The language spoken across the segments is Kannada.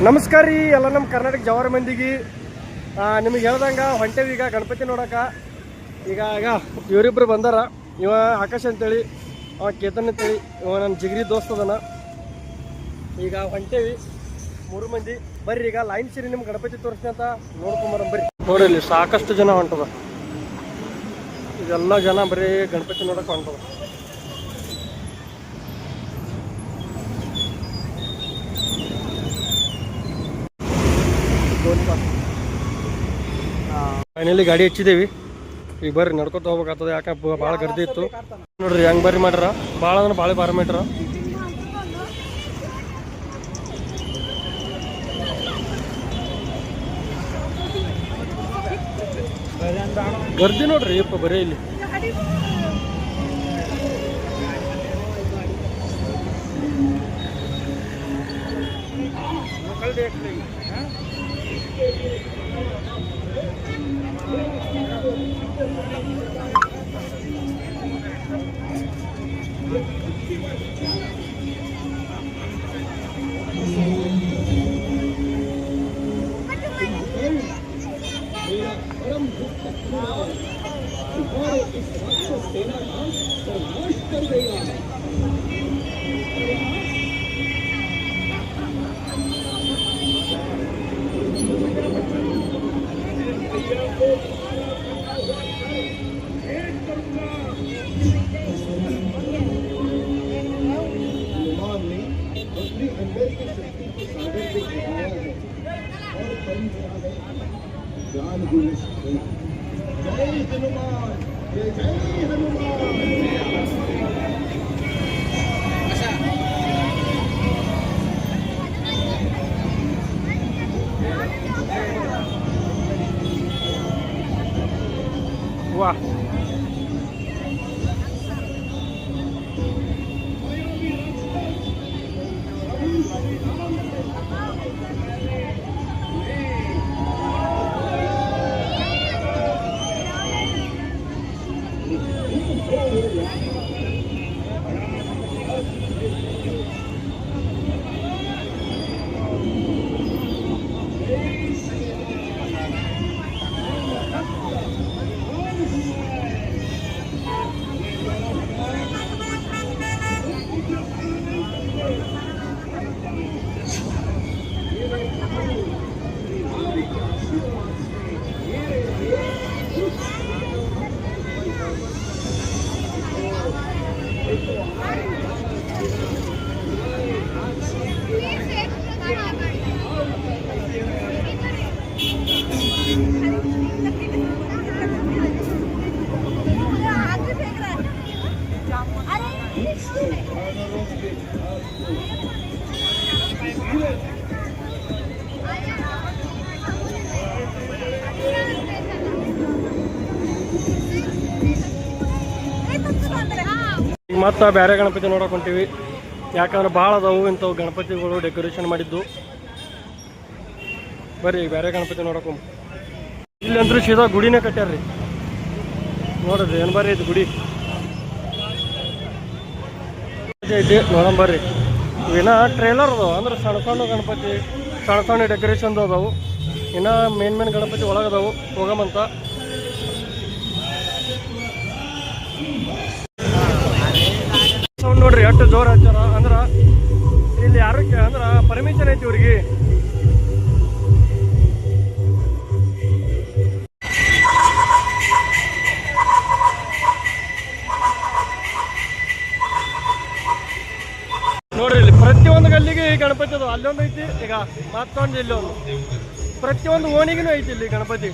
ನಮಸ್ಕಾರ ರೀ ಎಲ್ಲ ನಮ್ಮ ಕರ್ನಾಟಕ ಜವಾರಿ ಮಂದಿಗೆ. ನಿಮಗೆ ಹೇಳ್ದಂಗೆ ಹೊಂಟೇವಿ ಈಗ ಗಣಪತಿ ನೋಡೋಕೆ. ಈಗ ಇವರಿಬ್ಬರು ಬಂದಾರ. ಇವ ಆಕಾಶ್ ಅಂತೇಳಿ, ಅವ ಕೇತನ್ ಅಂತೇಳಿ, ಇವ ನನ್ನ ಜಿಗ್ರಿ ದೋಸ್ತ ಅದನ. ಈಗ ಹೊಂಟೇವಿ 3 ಮಂದಿ. ಬರ್ರಿ ಈಗ ಲೈನ್ ಸೇರಿ ನಿಮ್ಗೆ ಗಣಪತಿ ತೋರಿಸ್ತೀನಿ ಅಂತ ನೋಡ್ಕೊಂಬರ. ಬರ್ರಿ ನೋಡ್ರಿ, ಇಲ್ಲಿ ಸಾಕಷ್ಟು ಜನ ಹೊಂಟದ. ಇದೆಲ್ಲ ಜನ ಬರೀ ಗಣಪತಿ ನೋಡೋಕೆ ಹೊಂಟದ. ಫೈನಲಿ ಗಾಡಿ ಹಚ್ಚಿದೇವಿ. ಈಗ ಬರ್ರಿ ನಡ್ಕೊತ ಹೋಗ್ಬೇಕಾಗ್ತದೆ, ಯಾಕೆ ಭಾಳ ಗರ್ದಿ ಇತ್ತು ನೋಡ್ರಿ. ಹೆಂಗೆ ಬರ್ರಿ ಮಾಡ್ಯಾರ, ಭಾಳ ಅಂದ್ರೆ ಭಾಳ ಬಾರ ಮೀಟ್ರ ಗರ್ದಿ ನೋಡ್ರಿ ಯಪ್ಪ ಬರೀ ಇಲ್ಲಿ. ವಾ ಮತ್ತು ಬೇರೆ ಗಣಪತಿ ನೋಡೋಕೆ ಹೊಂಟೀವಿ. ಯಾಕಂದ್ರೆ ಭಾಳ ಅದಾವು ಇಂಥವು ಗಣಪತಿಗಳು ಡೆಕೋರೇಷನ್ ಮಾಡಿದ್ದು. ಬರ್ರಿ ಬೇರೆ ಗಣಪತಿ ನೋಡೋಕೆ. ಇಲ್ಲಂದ್ರೂ ಸೀದಾ ಗುಡಿನೇ ಕಟ್ಟ್ಯಾರ್ರಿ ನೋಡ್ರಿ. ಏನು ಬರ್ರಿ ಇದು ಗುಡಿ ಐತಿ ನೋಡಂಬರ್ರಿ. ಇವೇನ ಟ್ರೇಲರ್ ಅದಾವ, ಅಂದ್ರೆ ಸಣ್ಣ ಸಣ್ಣ ಗಣಪತಿ, ಸಣ್ಣ ಸಣ್ಣ ಡೆಕೋರೇಷನ್ದು ಅದಾವು. ಇನ್ನು ಮೇನ್ ಗಣಪತಿ ಒಳಗದಾವು, ಹೋಗಮಂತ. ಸೌಂಡ್ ನೋಡ್ರಿ ಎಷ್ಟು ಜೋರು ಹಚ್ಚಾರ. ಅಂದ್ರೆ ಇಲ್ಲಿ ಯಾರಕ್ಕೆ ಅಂದ್ರೆ ಪರ್ಮಿಷನ್ ಐತಿ ಇವ್ರಿಗೆ. ನೋಡ್ರಿ ಇಲ್ಲಿ ಪ್ರತಿಯೊಂದು ಗಲ್ಲಿಗೆ ಗಣಪತಿ ಅದು. ಅಲ್ಲೊಂದು ಐತಿ, ಈಗ ಮತ್ತೊಂದು ಇಲ್ಲೊಂದು. ಪ್ರತಿಯೊಂದು ಓಣಿಗೂ ಐತಿ ಇಲ್ಲಿ ಗಣಪತಿ.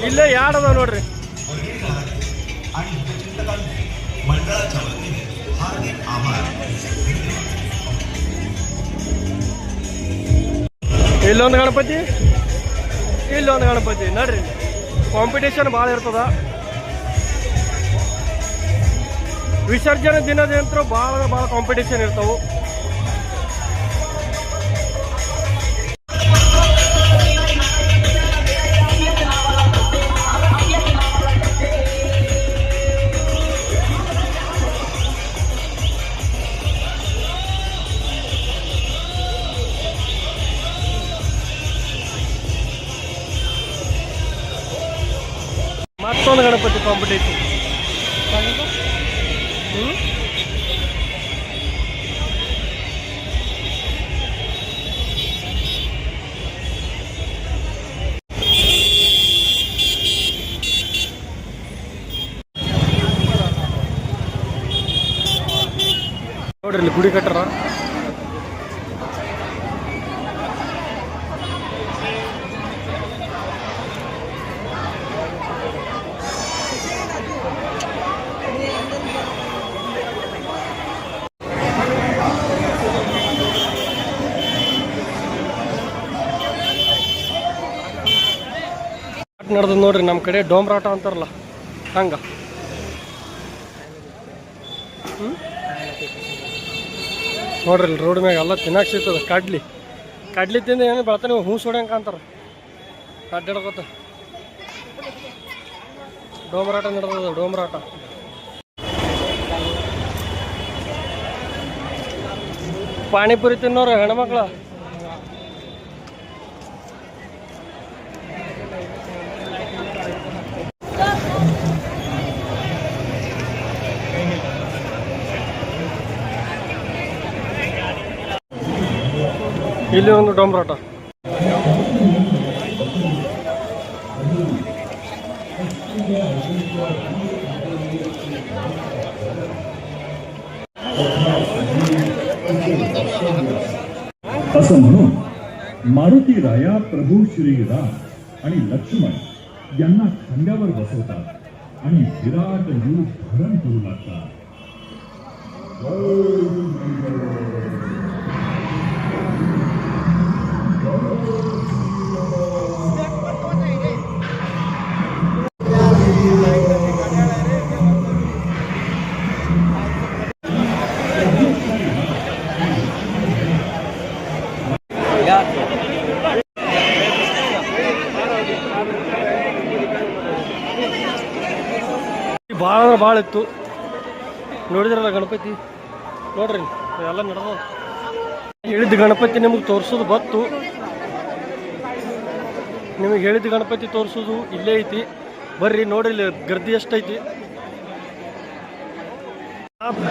ಇಲ್ಲೇ ಯಾಡದ ನೋಡ್ರಿ. ಇಲ್ಲೊಂದು ಗಣಪತಿ, ಇಲ್ಲೊಂದು ಗಣಪತಿ ನೋಡ್ರಿ. ಕಾಂಪಿಟೇಷನ್ ಭಾಳ ಇರ್ತದ. ವಿಸರ್ಜನೆ ದಿನದಂತರೂ ಭಾಳ ಕಾಂಪಿಟೇಷನ್ ಇರ್ತಾವೆ. ಇನ್ನೊಂದು ಗಣಪತಿ ಕಾಂಪಿಟೇಷನ್. ನೋಡ್ರಿ ಇಲ್ಲಿ ಗುಡಿ ಕಟ್ಟರ. ನಡೆದ ನೋಡ್ರಿ ನಮ್ಮ ಕಡೆ ಡೋಮ್ರಾಟ ಅಂತಾರಲ್ಲ ಹಂಗ. ನೋಡ್ರಿ ಇಲ್ಲಿ ರೋಡ್ ಮ್ಯಾಗ ಎಲ್ಲ ತಿನ್ನಕ್ಕೆ ಸಿಗ್ತದೆ. ಕಡ್ಲಿ ತಿಂದು ಏನು ಬೆಳ್ತಾನೆ ಹೂಸ್ ಹೊಡ್ಯಂಗೆ ಅಂತಾರ. ಅಡ್ಡಾಡ್ಕೋತ ಡೋಮ್ರಾಟ ನಡೆದ. ಡೋಮ್ರಾಟ ಪಾನಿಪುರಿ ತಿನ್ನೋರು ಹೆಣ್ಮಕ್ಳು. ಇಲ್ಲಿ ಒಂದು ಡೋಮ್ರಾಟ. असं म्हणून मारुती राया प्रभू श्रीराम आणि लक्ष्मण यांना खांद्यावर बसवतात आणि विराट रूप धारण करू लागतात. ಭಾಳ ಅಂದ್ರೆ ಭಾಳ ಇತ್ತು. ನೋಡಿದ್ರಲ್ಲ ಗಣಪತಿ, ನೋಡ್ರಿ ಎಲ್ಲ ನಡೆದ. ಹೇಳಿದ ಗಣಪತಿ ನಿಮಗೆ ತೋರಿಸೋದು ಬತ್ತು. ನಿಮಗೆ ಹೇಳಿದ ಗಣಪತಿ ತೋರಿಸೋದು ಇಲ್ಲೇ ಐತಿ. ಬರ್ರಿ ನೋಡ್ರಿ ಇಲ್ಲಿ ಗರ್ದಿ ಎಷ್ಟೈತಿ.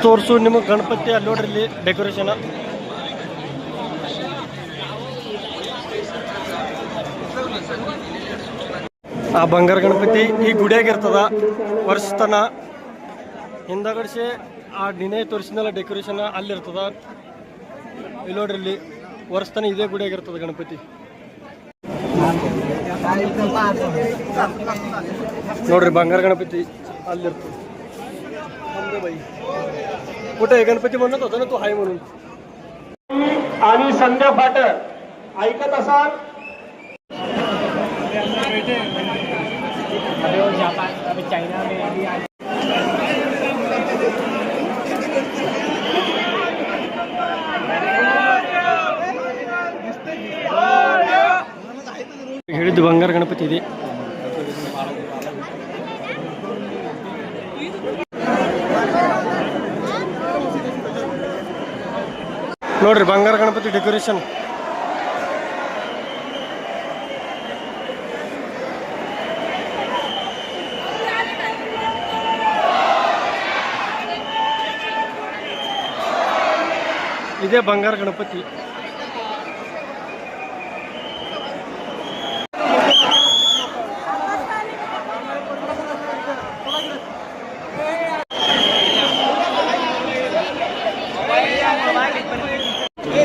ತೋರಿಸು ನಿಮಗೆ ಗಣಪತಿ. ಅಲ್ಲಿ ನೋಡ್ರಿ ಇಲ್ಲಿ ಡೆಕೋರೇಷನ್. ಆ ಬಂಗಾರ ಗಣಪತಿ ಈ ಗುಡಿಯಾಗಿರ್ತದ ವರ್ಷತನ. ಹಿಂದಗಡಿಸಿ ಆ ನಿನ್ನೆ ತೋರಿಸಿದ್ನಲ್ಲ ಡೆಕೋರೇಷನ್ ಅಲ್ಲಿರ್ತದ. ಇಲ್ಲಿ ನೋಡ್ರಿ ಇಲ್ಲಿ ವರ್ಷತನ ಇದೇ ಗುಡಿಯಾಗಿರ್ತದ ಗಣಪತಿ. ನೋಡ್ರಿ ಬಂಗಾರ गणपती अल्लिरतो थांबरे बाई कुठे गणपती म्हणत होता ना तो हाय म्हणून. आणि संध्या फाटक ऐकत असाल चाइना में अभी ಹೇಳಿದ್ದು ಬಂಗಾರ ಗಣಪತಿ ಇದೆ. ನೋಡ್ರಿ ಬಂಗಾರ ಗಣಪತಿ ಡೆಕೋರೇಷನ್. ಇದೇ ಬಂಗಾರ ಗಣಪತಿ.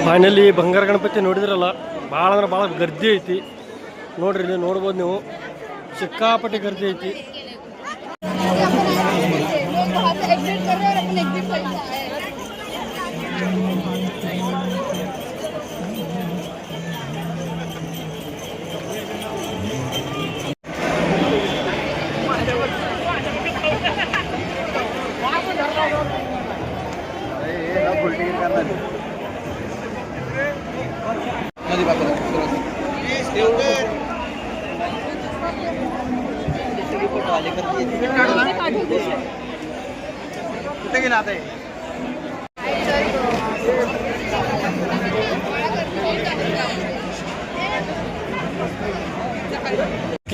ಫೈನಲಿ ಬಂಗಾರ ಗಣಪತಿ ನೋಡಿದ್ರಲ್ಲ, ಭಾಳ ಅಂದ್ರೆ ಭಾಳ ಗರ್ದಿ ಐತಿ. ನೋಡ್ರಿ ಇಲ್ಲಿ ನೋಡ್ಬೋದು ನೀವು, ಸಿಕ್ಕಾಪಟ್ಟಿ ಗರ್ದಿ ಐತಿ.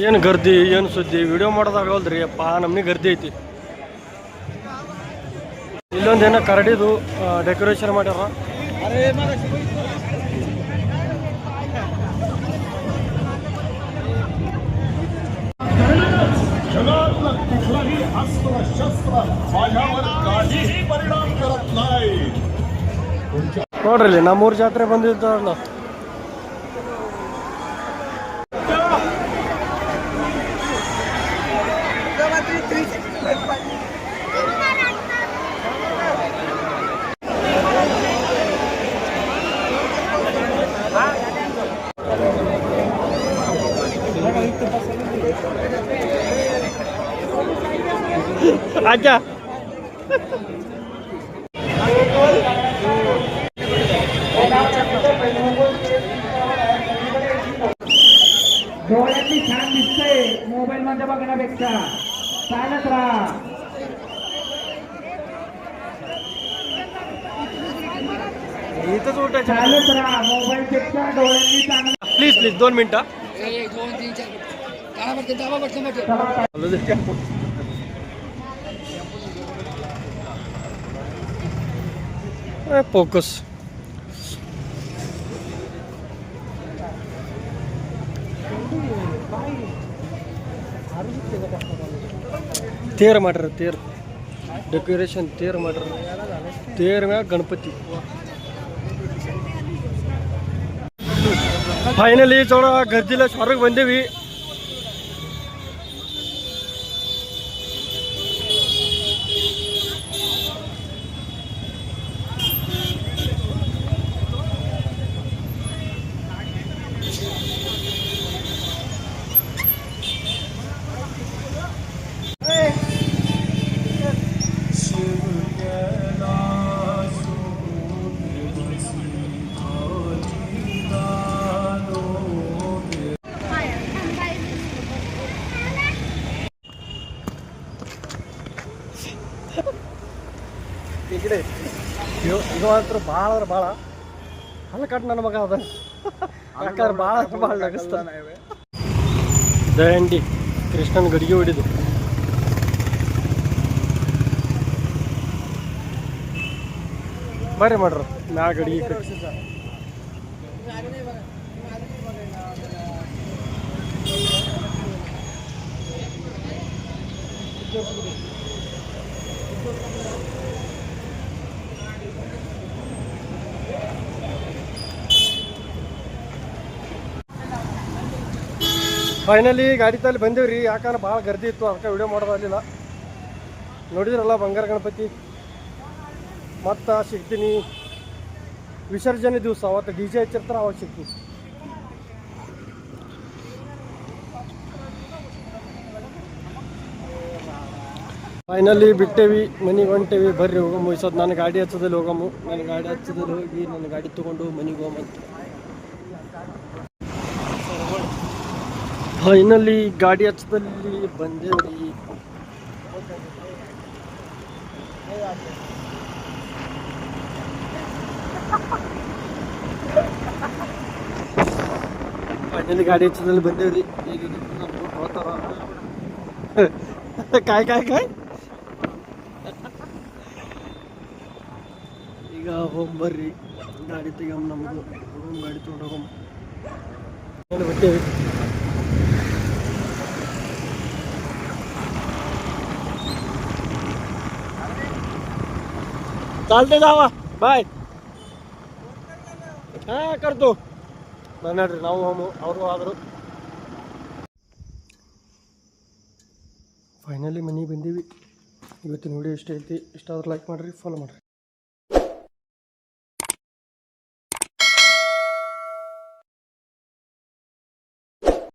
ಏನು ಗರ್ದಿ ಏನು ಸುದ್ದಿ ವಿಡಿಯೋ ಮಾಡೋದಾಗಲ್ದ್ರಿ ಅಪ್ಪ ನಮ್ಗೆ ಗರ್ದಿ ಐತಿ. ಇಲ್ಲೊಂದೇನೋ ಕರಡಿದು ಡೆಕೋರೇಷನ್ ಮಾಡ್ಯಾರ. जगातला कुठलाही अस्त्र शस्त्र माझ्यावर काहीही परिणाम करत नाही. ನೋಡ್ರಿ ನಮ್ಮೂರು ಜಾತ್ರೆ ಬಂದಿದ್ದಾರಲ್ಲ. आजा डोळ्यातली छान दिसतंय मोबाईल मध्ये बघण्यापेक्षा. चालत राहा. इथंच उठायचं. चालत राहा. मोबाईल पेक्षा डोळ्यांनी चांगलं. प्लीज 2 मिनिटं. फोकस ತೇರ್ ಮಾಡ್ರ ತೇರ್ ಡೆಕೋರೇಷನ್ ತೇರ್ ಮಾಡ್ರ ತೇರ್ ಮ್ಯಾಗ ಗಣಪತಿ. ಫೈನಲಿ ಜೋಡ ಗರ್ದಿಲ್ಲ ಹೊರಗೆ ಬಂದೇವಿ. ಈ ಕಡೆ ಇದು ಮಾತ್ರ ಭಾಳ ಅಂದ್ರೆ ಭಾಳ ಹಲ್ಲ ಕಟ್ ನನ್ನ ಮಗ ಅದ ಯಾಕಂದ್ರೆ ಭಾಳ ನಗಸ್ತಾನೆ. ದಂಡಿ ಕೃಷ್ಣನ ಗಡಿಗೆ ಹೊಡಿದು ಬರ್ರಿ ಮಾಡ್ರ ಮ್ಯಾಗ ಗಡಿಗೆ ಕಟ್ಟಿ. ಫೈನಲಿ ಗಾಡಿ ತಲ್ಲಿ ಬಂದೇವ್ರಿ. ಯಾಕಂದ್ರೆ ಭಾಳ ಗರ್ದಿ ಇತ್ತು ಅದಕ್ಕೆ ವಿಡಿಯೋ ಮಾಡೋದಾಗಲಿಲ್ಲ. ನೋಡಿದ್ರಲ್ಲ ಬಂಗಾರ ಗಣಪತಿ. ಮತ್ತು ಸಿಗ್ತೀನಿ ವಿಸರ್ಜನೆ ದಿವಸ ಅವತ್ತು DJ ಹಚ್ಚಿರ್ತಾರೆ ಅವಾಗ ಸಿಗ್ತೀನಿ. ಫೈನಲಿ ಬಿಟ್ಟೇವಿ ಮನೆಗೆ ಹೊಂಟೇವಿ. ಬರ್ರಿ ಹೋಗಮ್ಮ. ಈ ಸತ್ ನನ್ನ ಗಾಡಿ ಹಚ್ಚದಲ್ಲಿ ಹೋಗಮ್ಮ. ನನ್ನ ಗಾಡಿ ಹಚ್ಚದಲ್ಲಿ ಹೋಗಿ ನನ್ನ ಗಾಡಿ ತೊಗೊಂಡು ಮನೆಗೆ ಹೋಗಮ್ಮಂತ. ಫೈನಲಿ ಗಾಡಿ ಹಚ್ಚದಲ್ಲಿ ಬಂದೇವ್ರಿ. ಫೈನಲಿ ಗಾಡಿ ಹಚ್ಚದಲ್ಲಿ ಬಂದೇವ್ರಿ. ಈಗ ಕಾಯ್ ಕಾಯ್ ಕಾಯ್ ಈಗ ಹೋಗಿ ಬರ್ರಿ ಗಾಡಿ ತೆಗಮ್ಮ. ನಮ್ಮದು ಗಾಡಿ ತೊಗೊಂಡು ಹೋಗಮ್ಮ. ಬಿಟ್ಟೇವಿ. चालते जावा बाय. हां करतो बन्नड्री ನಾವು ಅವರು ಆದರು. ಫೈನಲಿ ಮನೆಗೆ ಬಂದೀವಿ. ಇವತ್ತಿನ ವಿಡಿಯೋ ಇಷ್ಟ ಐತಿ. ಇಷ್ಟ ಆದ್ರೆ ಲೈಕ್ ಮಾಡಿರಿ, ಫಾಲೋ ಮಾಡಿರಿ.